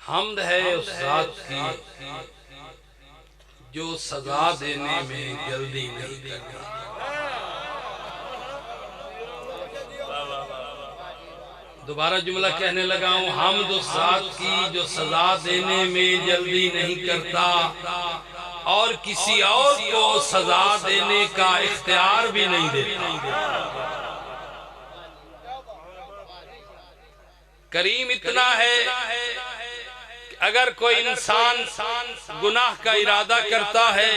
हम्द है उस ज़ात की जो सजा देने में जल्दी नहीं करता। दोबारा जुमला कहने लगा हूं, हम्द उस ज़ात की जो सजा देने में जल्दी नहीं करता और किसी और को सजा देने का इख्तियार भी नहीं देता। करीम इतना है कि अगर कोई इंसान गुनाह का इरादा करता है,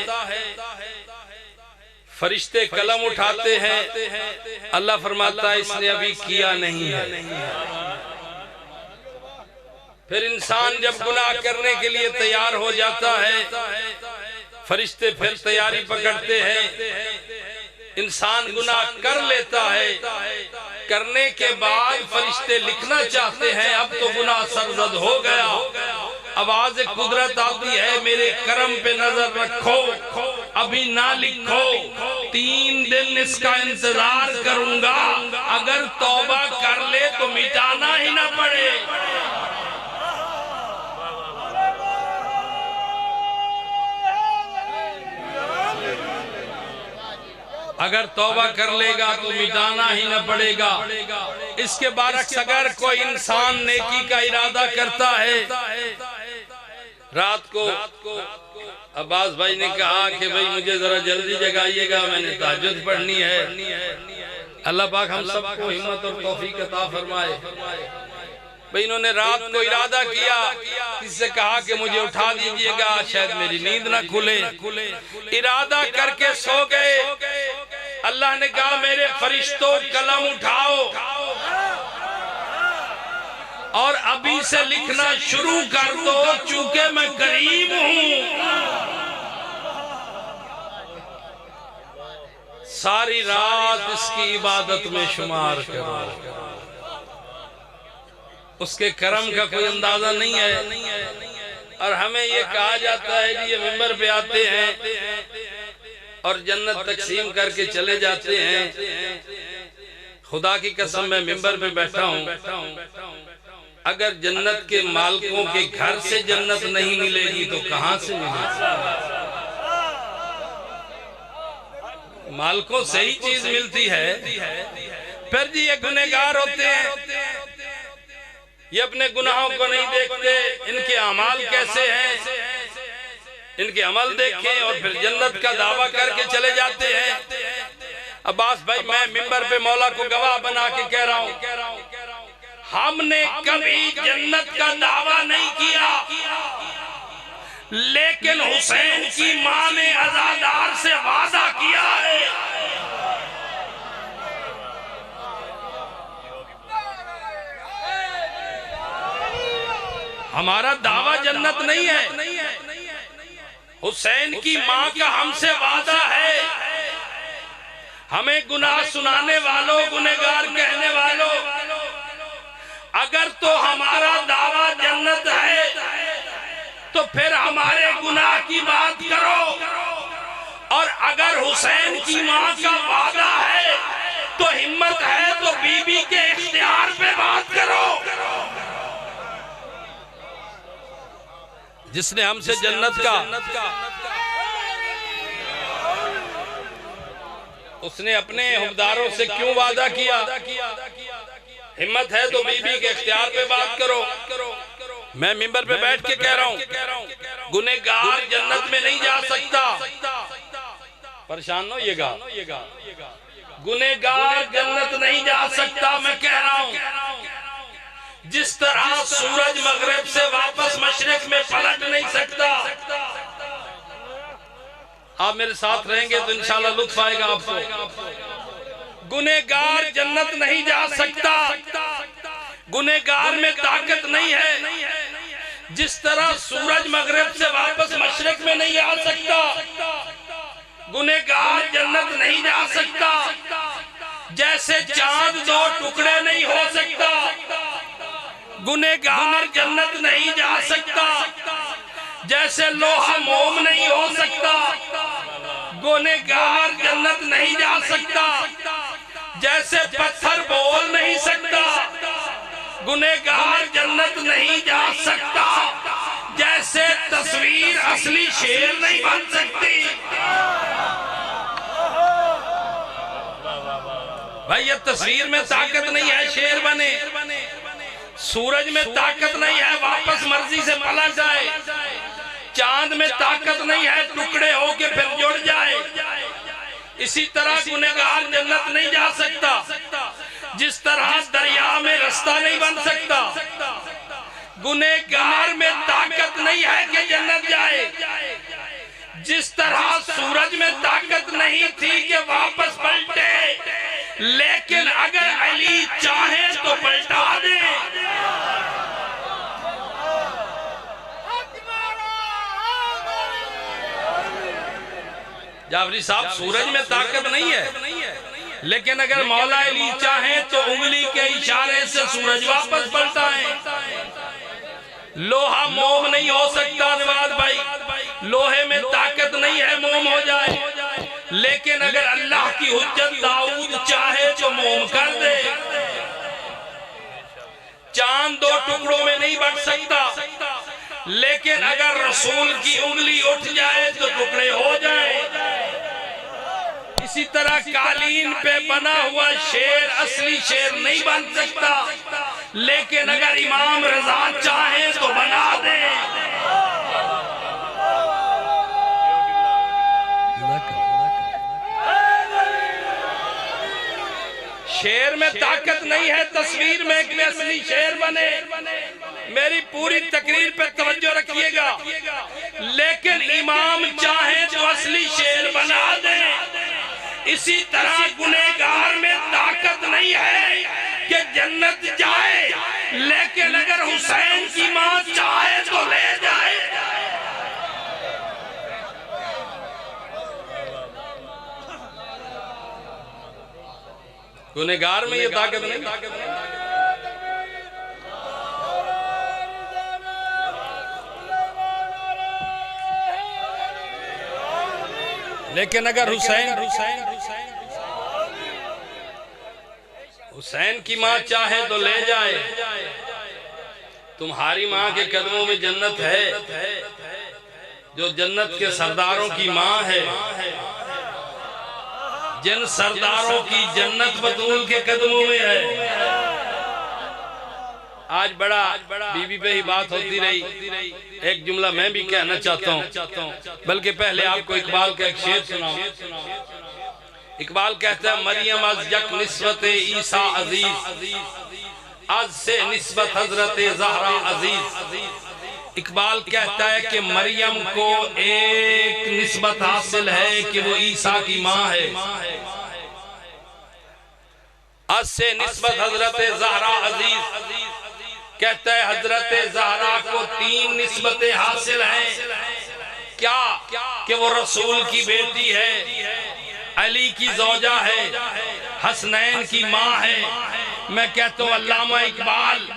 फरिश्ते कलम उठाते हैं, अल्लाह फरमाता है इसने अभी किया नहीं है। फिर इंसान जब गुनाह करने के लिए तैयार हो जाता है, फरिश्ते फिर तैयारी पकड़ते हैं, इंसान गुनाह कर लेता है। करने के बाद फरिश्ते लिखना चाहते हैं, अब तो गुनाह सरजद हो गया। आवाज कुदरत आती है, मेरे करम पे नजर रखो, अभी ना लिखो, 3 दिन इसका इंतजार करूंगा, अगर तौबा कर ले तो मिटाना ही ना पड़े। अगर तौबा कर लेगा तो मिटाना ही न पड़ेगा। इसके बरक्स अगर कोई इंसान नेकी का इरादा करता है, रात को अब्बास भाई ने कहा कि भाई मुझे जरा जल्दी जगाइएगा, मैंने तहज्जुद पढ़नी है। अल्लाह पाक हम सबको हिम्मत और तौफीक अता फरमाए। भाई इन्होंने रात को इरादा किया, किससे कहा कि मुझे उठा दीजिएगा, शायद मेरी नींद ना खुले। इरादा करके सो गए। अल्लाह ने कहा मेरे फरिश्तों कलम उठाओ और अभी से लिखना शुरू कर दो, चूंकि मैं करीम हूं। सारी रात इसकी इबादत में शुमार करो। उसके करम का कोई अंदाजा नहीं है। और हमें ये कहा जाता है कि ये मिंबर पे आते हैं और जन्नत तकसीम करके चले जाते हैं। खुदा की कसम मैं मिंबर पे बैठा हूँ, अगर जन्नत के मालिकों के घर से जन्नत नहीं मिलेगी तो कहां से मिलेगी? मालिकों से ही चीज मिलती है। फिर जी ये गुनहगार होते हैं, ये अपने गुनाहों को नहीं देखते, इनके अमाल कैसे हैं, इनके अमल देखें और फिर जन्नत का दावा करके चले जाते हैं। अब्बास भाई मैं मिंबर पे मौला को गवाह बना के कह रहा हूँ, हमने कभी जन्नत का दावा नहीं किया, लेकिन हुसैन की मां ने अज़ादार से वादा किया है। हमारा दावा जन्नत नहीं है, हुसैन की मां का हमसे वादा है। हमें गुनाह सुनाने वालों, गुनहगार कहने वालों, अगर तो हमारा दावा जन्नत है तो फिर हमारे गुनाह की बात करो, और अगर हुसैन की मां का वादा है तो हिम्मत है तो बीबी के इख्तियार पे बात करो। जिसने हमसे जन्नत का, उसने अपने हुक्मदारों से क्यों वादा किया? हिम्मत है तो बीबी के इख्तियार पे बात करो। मैं मिंबर पे बैठ के कह रहा हूँ, गुनहगार जन्नत में नहीं जा सकता। परेशान न होइएगा, गुनहगार जन्नत नहीं जा सकता। मैं कह रहा हूँ जिस तरह सूरज मगरिब से वापस मशरिक में पलट नहीं सकता। आप मेरे साथ रहेंगे तो इंशाल्लाह लुत्फ आएगा आपको। गुनहगार जन्नत नहीं जा सकता, गुनहगार में ताकत नहीं है। जिस तरह सूरज मगरिब से वापस मशरिक में नहीं आ सकता, गुनहगार जन्नत नहीं जा सकता। जैसे चांद 2 टुकड़े नहीं हो सकता, गुनहगार जन्नत नहीं जा सकता। जैसे लोहा मोम नहीं हो सकता, गुनहगार जन्नत नहीं जा सकता। जैसे पत्थर बोल नहीं सकता, गुनहगार जन्नत नहीं जा सकता। असली शेर नहीं बन सकती। भाई ये तस्वीर में ताकत नहीं है शेर बने, सूरज में ताकत नहीं है वापस मर्जी से पलट जाए, चांद में ताकत नहीं है टुकड़े होके फिर जुड़ जाए। इसी तरह गुनहगार जन्नत नहीं जा सकता, जिस तरह दरिया में रास्ता नहीं बन सकता। गुनहगार में ताकत नहीं है कि जन्नत जाए, जिस तरह सूरज में ताकत नहीं थी कि वापस पलटे, लेकिन अगर अली चाहे तो पलटा दे। जाफरी साहब, सूरज में ताकत नहीं है, लेकिन अगर मौला अली चाहे तो उंगली के इशारे से सूरज वापस पलटा है। लोहा मोम नहीं हो सकता नवाज भाई, लोहे में ताकत नहीं है मोम हो जाए, लेकिन अगर अल्लाह की हुज्जत दाऊद चाहे तो मोम कर दे। चांद दो टुकड़ों में नहीं बट सकता, लेकिन अगर रसूल की उंगली उठ जाए तो टुकड़े हो जाए। इसी तरह कालीन पे बना हुआ शेर असली शेर नहीं बन सकता, लेकिन अगर इमाम रजा चाहे तो बना दे। शेर में ताकत नहीं है तस्वीर में कि असली शेर बने। मेरी पूरी तकरीर पे तवज्जो रखिएगा, लेकिन इमाम चाहे तो असली शेर बना दे। इसी तरह गुनहगार में ताकत नहीं है कि जन्नत जाए, लेकिन अगर हुसैन की मां चाहे तो ले जाए। गुनहगार में ये ताकत नहीं। लेकिन अगर हुसैन की मां चाहे तो ले जाए। तुम्हारी मां के कदमों में जन्नत है, जो जन्नत के सरदारों की मां है, जिन सरदारों की जन्नत बतूल के कदमों में है। आज बड़ा बीबी पे ही बात होती रही, एक जुमला मैं भी कहना चाहता हूँ, बल्कि पहले आपको इकबाल का एक शेर सुनाऊं। इकबाल कहता है, मरियम अज यक निस्बत ईसा अजीज, आज से निस्बत हजरत ज़हरा अजीज। इकबाल कहता है कि मरियम को एक निस्बत हासिल है कि वो ईसा की माँ है। आज से निस्बत हजरत ज़हरा अजीज, कहता है हजरत ज़हरा को 3 निस्बतें हासिल हैं। क्या कि वो रसूल की बेटी है, अली की ज़ौजा है, हसनैन की माँ है। मैं कहता हूँ अल्लामा इकबाल,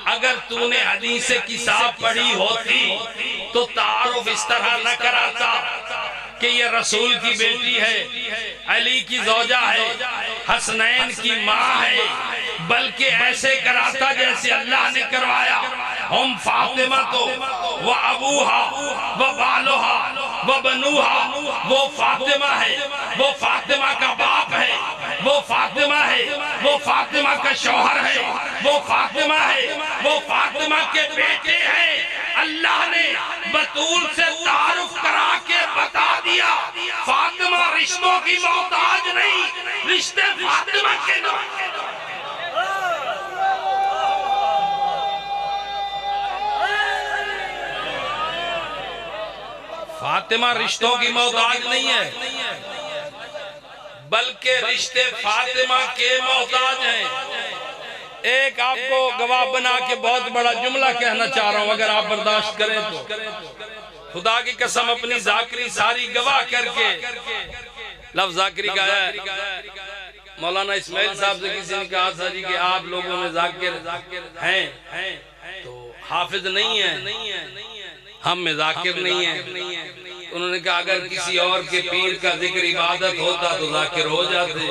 अगर तूने हदीस किताब पढ़ी होती तो तारुफ इस तरह न कराता कि ये रसूल की बेटी है, अली की ज़ौजा है, हसनैन की माँ है, बल्कि ऐसे कराता जैसे अल्लाह ने करवाया। हम फातिमा तो व अबूहा व बालोहा व बनुहा, वो फातिमा है, वो फातिमा का बाप है, वो फातिमा है, वो फातिमा का शौहर है, वो फातिमा है, वो फातिमा के बेटे हैं। अल्लाह ने बतूल से तारुफ करा के बता दिया, फातिमा रिश्तों की मोहताज नहीं, रिश्ते फातिमा के नहीं। फातिमा रिश्तों की मोहताज नहीं है, बल्कि रिश्ते फातिमा के मोहताज हैं। एक आपको गवाह बना के बहुत बड़ा जुमला कहना चाह रहा हूं, अगर आप बर्दाश्त करें तो। खुदा की कसम, अपनी जाकरी सारी गवाह करके लफ्ज़ जाकरी गाया है। मौलाना इस्माइल साहब से किसी ने कहा था जी कि आप लोगों में जाकिर हैं तो हाफिज नहीं है, हम में जाकिर नहीं है। उन्होंने कहा अगर किसी और के पीर का जिक्र इबादत होता तो जाकिर हो जाते।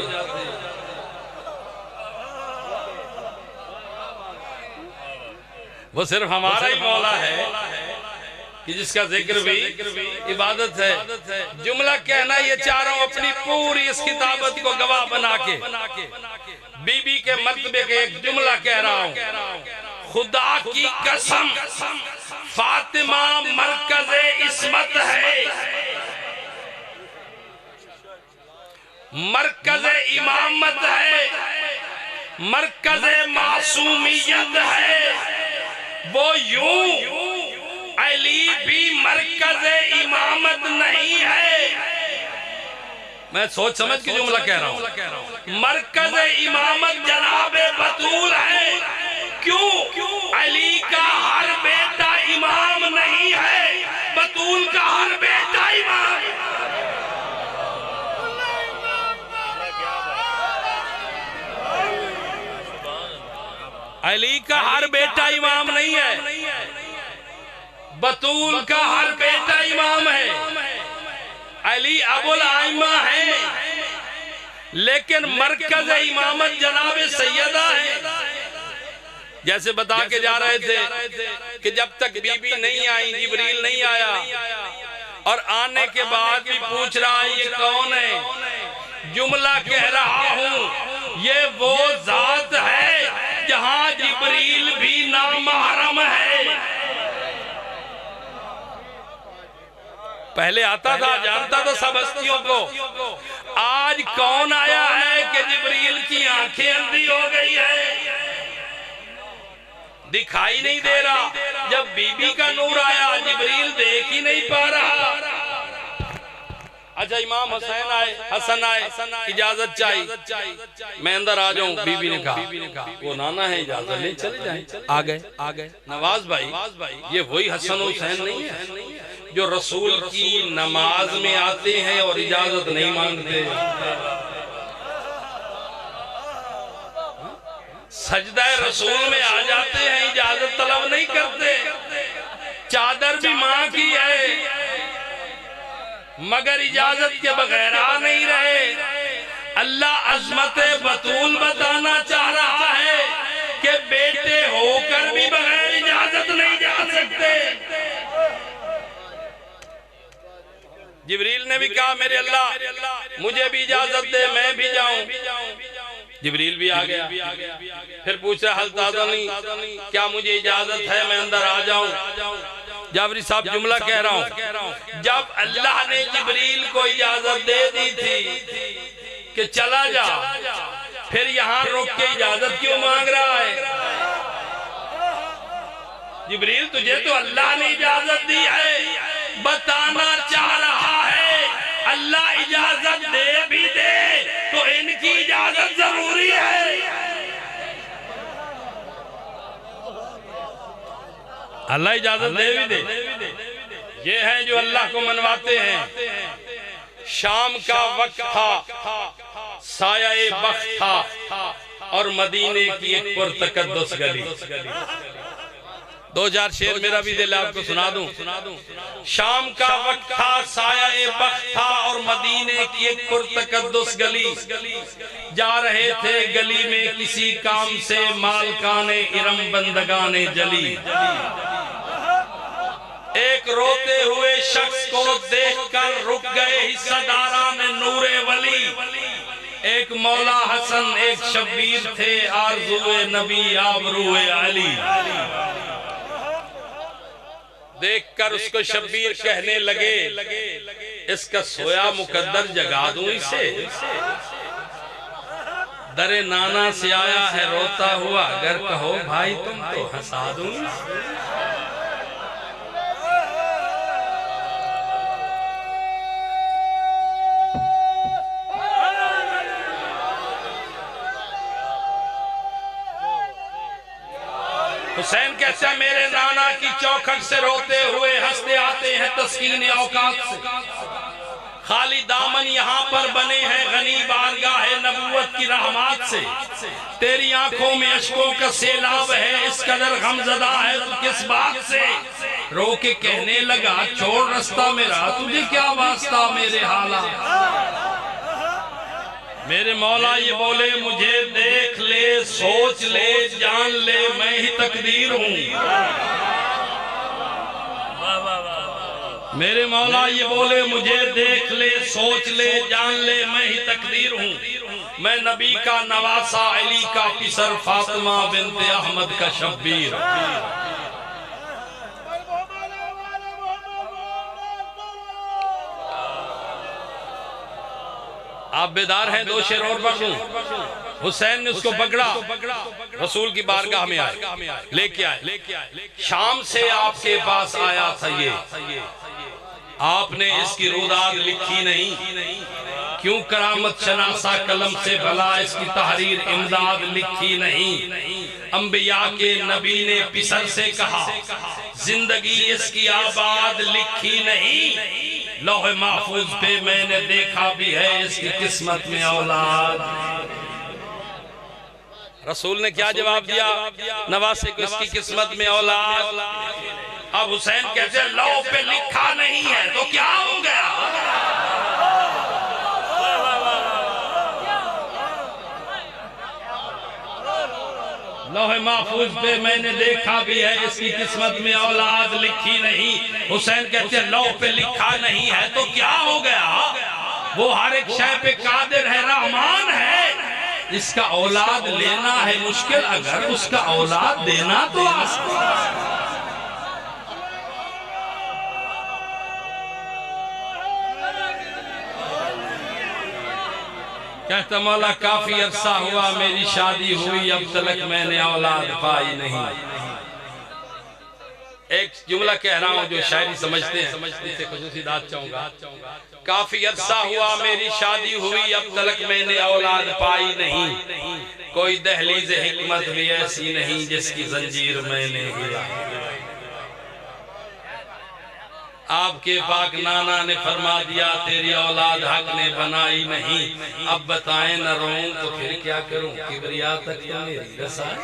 वो सिर्फ हमारा ही मौला है कि जिसका जिक्र भी इबादत है। जुमला कहना ये चाह रहा हूं अपनी पूरी इस किताबत को गवाह बना के बीबी के मर्तबे के एक जुमला कह रहा हूं। खुदा की कसम फातिमा मरकज़े इस्मत है, मरकज़े इमामत है, मरकज़े मासूमियत है। वो यूं अली भी मरकज़े इमामत नहीं है। मैं सोच समझ के जुमला कह रहा हूं। मरकज़े इमामत जनाबे बतूल है। क्यों? अली का हर बेटा इमाम नहीं है, बतूल का हर बेटा इमाम। अली का हर बेटा इमाम नहीं है, बतूल का हर बेटा इमाम है। अली अबुल आइमा है, लेकिन मरकज़ इमामत जनाबे सैयदा है। जैसे बता के जा रहे थे कि जब तक बीबी नहीं आई, जिब्रील नहीं आया, और आने के बाद भी पूछ रहा है ये कौन है। जुमला कह रहा हूं ये वो जात है जहां जिब्रील भी नामहरम है। पहले आता था, जानता था सब हस्तियों को। आज कौन आया है कि जिब्रील की आंखें अंधी हो गई है, दिखाई नहीं दे रहा। जब बीबी का नूर आया, जिब्रील देख ही नहीं पा रहा। अच्छा, इमाम हुसैन आए, हसन आए, इजाजत चाहिए, मैं अंदर आ जाऊं। बीबी ने कहा वो नाना है, इजाजत ले चले जाएं। आ गए। नवाज भाई, ये वही हसन हुसैन नहीं है जो रसूल की नमाज में आते हैं और इजाजत नहीं मांगते, सजदा रसूल में आ जाते हैं, इजाजत तलब नहीं करते। चादर भी मां की है, मगर इजाजत के बगैर आ नहीं रहे। अल्लाह अज़मत बतूल बताना चाह रहा है कि बेटे होकर भी बगैर इजाजत नहीं जा सकते। जिब्रील ने भी कहा मेरे अल्लाह मुझे भी इजाजत दे, मैं भी जाऊं। जिब्रील भी आ गया, फिर पूछा हल ताज़नी, क्या मुझे इजाजत है मैं अंदर आ जाऊं? जाबरी साहब जुमला कह रहा हूं, जब अल्लाह ने जिब्रील को इजाजत दे दी थी कि चला जा, फिर यहाँ रुक के इजाजत क्यों मांग रहा है? जिब्रील तुझे तो अल्लाह ने इजाजत दी है, बताना चाह रहा है अल्लाह इजाजत दे भी दे तो इनकी इजाजत जरूरी है। अल्लाह इजाजत दे भी दे, ये हैं जो अल्लाह को मनवाते हैं। शाम का वक्त था, साया बख्त था, और मदीने की एक पुरतकद्दुस गली। 2000 शेर मेरा भी दिल आपको सुना दूं। शाम का वक्त था, साया बख्त था, और मदीने की एक पुरतकद्दुस गली। जा रहे थे गली में किसी काम से, मालकाने इरम बंदगाने जली। एक रोते हुए शख्स को देखकर रुक गए हिस्सेदारान नूरे वली। एक मौला हसन, एक शब्बीर थे, आरज़ुए नबी आबरूए अली। देखकर उसको शब्बीर कहने लगे, इसका सोया मुकद्दर जगा दूं इसे। दरे नाना से आया है रोता हुआ, अगर कहो भाई तुम तो हंसा दूं। हुसैन कहता है मेरे नाना की चौखट से रोते हुए हंसते आते हैं तस्कीन औकात से। खाली दामन यहाँ पर बने हैं गनी बारगाह नबूवत की रहमत से। तेरी आंखों में अश्कों का सैलाब है, इस कदर गमज़दा है तू किस बात से? रो के कहने लगा छोड़ रास्ता मेरा, तुझे क्या वास्ता मेरे हालात। मेरे मौला ये बोले मुझे देख ले, सोच ले, जान ले, मैं ही तकदीर हूँ। मेरे मौला ये बोले मुझे देख ले, सोच ले, जान ले, मैं ही तकदीर हूँ। मैं नबी का नवासा, अली का पिसर, फातिमा बिन्ते अहमद का शब्बीर। आप बेदार हैं? दो शेर और पढ़ दूं। हुसैन ने उसको पकड़ा, रसूल की बारगाह में आए, लेके आए। शाम से आपके पास आया था ये, आपने इसकी रुदाद लिखी नहीं, क्यों करामत शनासा कलम से भला इसकी तहरीर इमदाद लिखी नहीं। अंबिया के नबी ने पिसर से कहा जिंदगी इसकी आबाद लिखी नहीं। लौह महफूज पे मैंने देखा भी है इसकी किस्मत में औलाद। रसूल ने क्या जवाब दिया नवासे को? इसकी किस्मत में औलाद। अब हुसैन कहते हैं लौह पे लिखा नहीं है तो क्या हो गया? लौह महफूज पे मैंने देखा भी है इसकी किस्मत में औलाद लिखी नहीं। हुसैन कहते हैं लौह पे लिखा नहीं है तो क्या हो गया? वो हर एक शय पे कादिर है, रहमान है। इसका औलाद लेना है मुश्किल, अगर उसका औलाद देना तो आसान। कहता मौला काफी अरसा हुआ मेरी शादी हुई, अब तक मैंने औलाद पाई नहीं। एक जुमला कह रहा हूं जो शायरी समझते हैं, इससे खुशूसी दाद चाहूंगा। काफी अरसा हुआ मेरी शादी हुई, अब तक मैंने औलाद पाई नहीं। कोई दहलीज हिकमत भी ऐसी नहीं जिसकी जंजीर मैंने हिलाई। आपके पाक नाना ने फरमा दिया तेरी औलाद हक ने बनाई नहीं। अब बताएं न रोऊं तो फिर क्या करूं, किबरिया तक तो मेरी रसाई।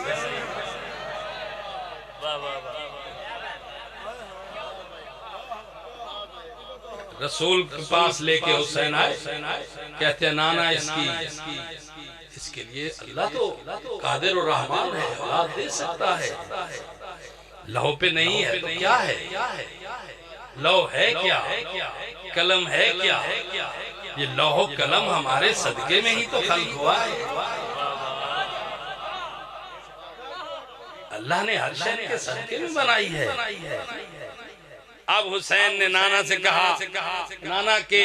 रसूल के पास लेके हुसैन आए, कहते हैं नाना इसके लिए अल्लाह तो कादिर और रहमान है, औलाद दे सकता है। लौह पे नहीं है तो क्या है? लौह है क्या? कलम है क्या? ये लौह कलम हमारे सदके में ही तो खल्क हुआ है। अल्लाह ने हर शय के सदके में बनाई है। अब हुसैन ने नाना से कहा नाना के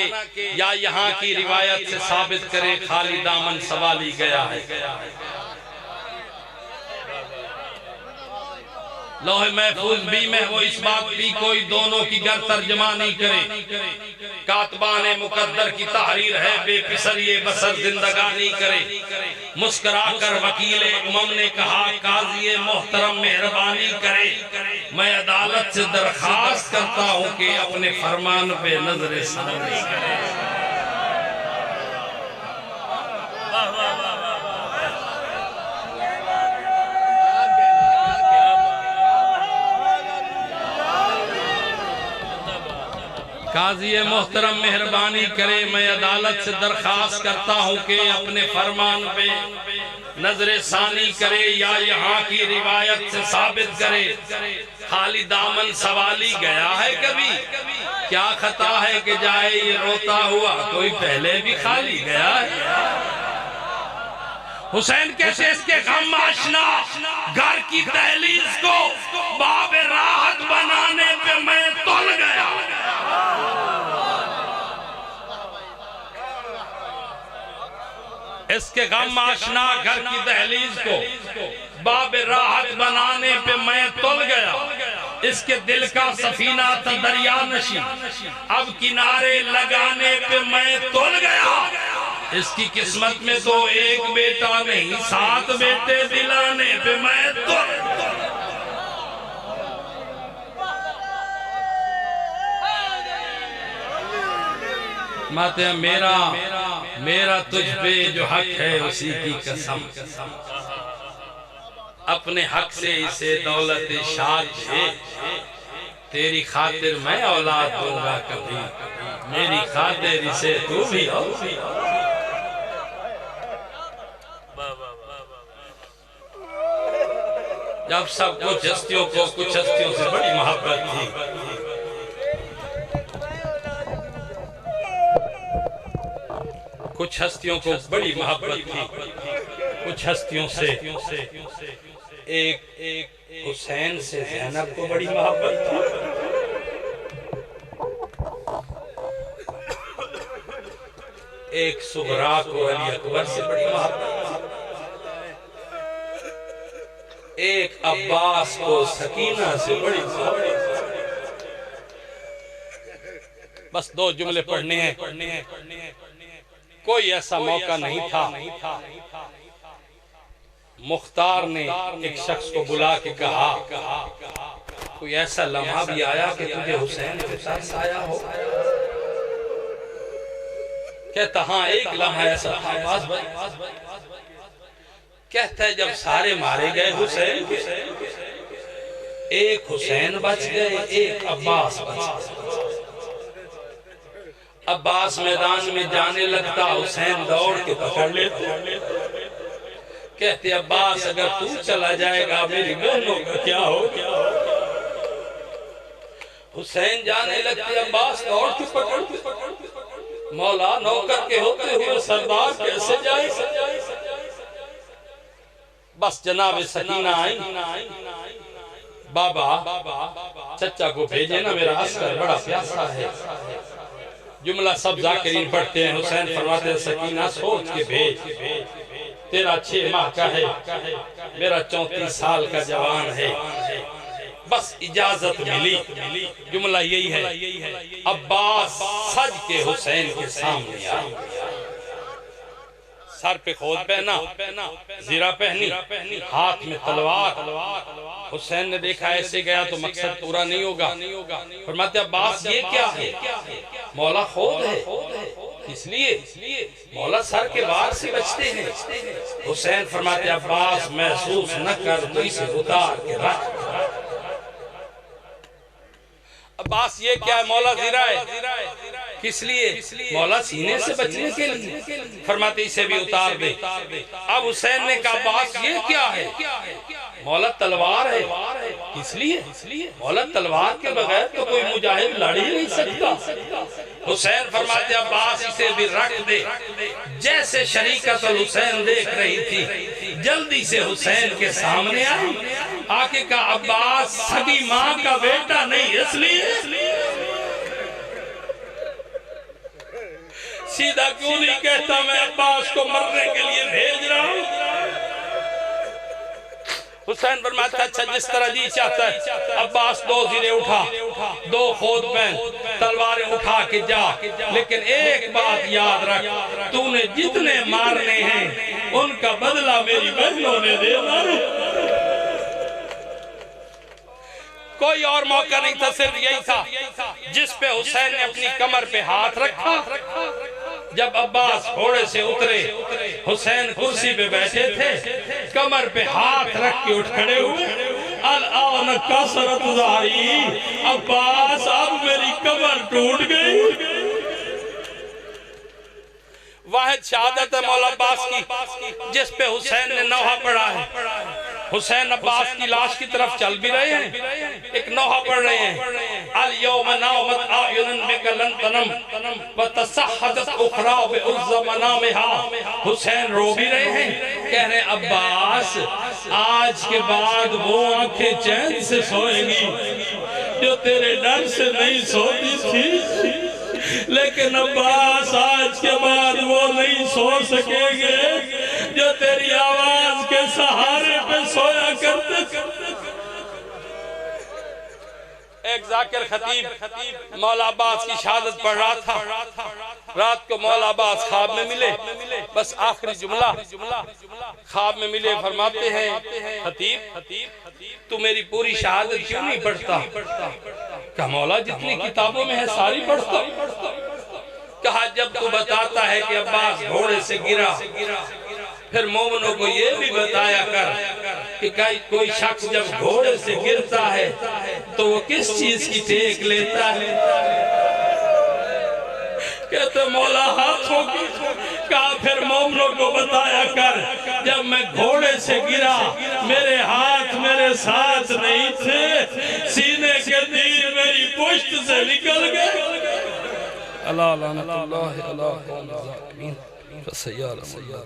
या यहाँ की रिवायत से साबित करे खाली दामन सवाली गया है। लौह महफूज भी में वो इस बात भी कोई दोनों की गर तर्जमा नहीं करे। कातबाने मुकद्दर की तहरीर है बेपिसर ये बसर जिंदगानी करे। मुस्कुरा कर वकीले उमम ने कहा काजी मोहतरम मेहरबानी करे। मैं अदालत से दरखास्त करता हूँ कि अपने फरमान पे नजर सानी करे। काजी मोहतरम मेहरबानी करे। मैं अदालत से दरखास्त करता हूँ कि अपने फरमान पे नजरे सानी करे या यहाँ की रिवायत से साबित करे खाली दामन सवाली गया है कभी। क्या खता है कि जाए ये रोता हुआ, कोई पहले भी खाली गया है। हुसैन कैसे इसके गम आशना घर की दहलीज को बाब राहत बनाने पे मैं तुल गया। इसके गम आशना घर की दहलीज को बाब राहत बनाने पे मैं तुल गया। इसके दिल का सफीना था दरिया नशी, अब किनारे लगाने पे मैं तुल गया। इसकी किस्मत में तो एक बेटा नहीं 7 बेटे दिलाने पे मैं तुल। माते मेरा तुझ पे जो हक है उसी की कसम। अपने हक से इसे दौलत शाद दे, तेरी खातिर मैं औलाद दूंगा कभी, मेरी खातिर इसे तू भी हो। जब सब कुछ हस्तियों को कुछ हस्तियों से बड़ी मोहब्बत थी, कुछ हस्तियों को बड़ी मोहब्बत थी, कुछ हस्तियों से एक हुसैन से ज़ैनब को बड़ी मोहब्बत थी, एक सुगरा को अली अकबर से बड़ी मोहब्बत, एक अब्बास को सकीना से बड़ी मोहब्बत। बस 2 जुमले पढ़ने हैं। कोई ऐसा मौका नहीं था, मुख्तार ने एक शख्स को बुला के कहा, कोई ऐसा लम्हा भी आया कि तुझे हुसैन के साथ आया हो? कहता हाँ, एक लम्हा ऐसा था अब्बास भाई। कहता है जब सारे मारे गए हुसैन, एक हुसैन बच गए, एक अब्बास बच गए। अब्बास मैदान में जाने लगता, हुसैन दौड़ के पकड़ लेते। कहते अब्बास अगर तू चला जाएगा मेरी बहनों का क्या हो? हुसैन जाने लगते, अब्बास दौड़ के पकड़, मौला नौकर के होते हुए सरदार कैसे जाए? बस जनाब सकीना आई, बाबा चचा को भेजे ना, मेरा अस्कर बड़ा प्यासा है। जुमला सब जाकिरीन पढ़ते हैं। हुसैन फरमाते हैं सकीना सोच के भेज, तेरा 6 माह का है, मेरा 34 साल का जवान है, बस इजाजत मिली। जुमला यही है। अब्बास सज के हुसैन के सामने आया, सर पे खोद पहना, जीरा पहनी, हाथ में तलवार। हुसैन ने देखा ऐसे गया तो मकसद पूरा नहीं होगा। फरमाते अब्बास ये क्या है? मौला खोद है, इसलिए मौला सर के वार से बचते हैं। हुसैन फरमाते अब्बास महसूस न कर तो इसे उतार के रख। अब्बास ये क्या है? मौला जीरा है। किस लिए? मौला सीने से बचने के लिए। फरमाते इसे भी उतार दे। अब हुसैन ने कहा अब्बास ये क्या है? मौला तलवार है। किस लिए? मौला तलवार के बगैर तो कोई मुजाहिद लड़ ही नहीं सकता। हुसैन फरमाते अब्बास इसे भी रख दे। जैसे शरीकतुल हुसैन देख रही थी, जल्दी से हुसैन के सामने आई, आके कहा अब्बास सगी माँ का बेटा नहीं, इसलिए सीधा क्यों नहीं कहता मैं अब्बास को मरने के लिए भेज रहा हूँ? हुसैन फरमाता अच्छा जिस तरह जी चाहता है। अब्बास 2 जीरे उठा, 2 खोद पहन, तलवारें उठा के जा, लेकिन एक बात याद रख, तूने जितने मारने हैं उनका बदला मेरी बहनों ने देना है। कोई और मौका नहीं था, सिर्फ यही था जिस पे हुसैन ने अपनी कमर पे हाथ रखा। जब अब्बास घोड़े से उतरे, हुसैन कुर्सी पे बैठे थे, कमर पे हाथ रख के उठ खड़े हुए। अल-आन कसरत ज़ारी, अब्बास अब मेरी कमर टूट गई। वाहिद शहादत है मौला अब्बास की जिस पे हुसैन ने नौहा पढ़ा है। हुसैन अब्बास की लाश की तरफ चल भी रहे हैं, एक नौहा पढ़ रहे हैं। अल यौम नामत आयुन बिकलन तनम व तसहदत उखरा बिउज़्ज़मनामिहा। हुसैन रो भी रहे हैं, कह रहे अब्बास आज के बाद वो आंखें चैन से सोएंगी जो तेरे डर से नहीं सोती थी, लेकिन अब्बास आज के बाद वो नहीं सो सकेंगे जो तेरी आवाज के सहारे पे सोया करते। एक जाकिर खतीब मौला अब्बास की शहादत पढ़ रहा था। रात को मौला अब्बास ख्वाब में मिले, बस आखिरी जुमला ख्वाब में मिले। फरमाते हैं खतीब तू मेरी पूरी शहादत क्यों नहीं पढ़ता? कहा मौला जितनी किताबों में है सारी पढ़ता। कहा जब तू बताता है कि अब्बास घोड़े से गिरा, फिर मोमिनों को ये भी बताया कर कि कोई शख्स जब घोड़े से गिरता है तो वो किस चीज की टेक लेता है? कहते मौला हाथों की। कहा फिर मोमिनों को बताया कर जब मैं घोड़े से गिरा मेरे हाथ मेरे साथ नहीं थे, सीने के तीर मेरी पुश्त से निकल गए। अल्लाह लानतुल्लाह अला कौम ज़ालिमीन। फसय्यालमुल्लाह।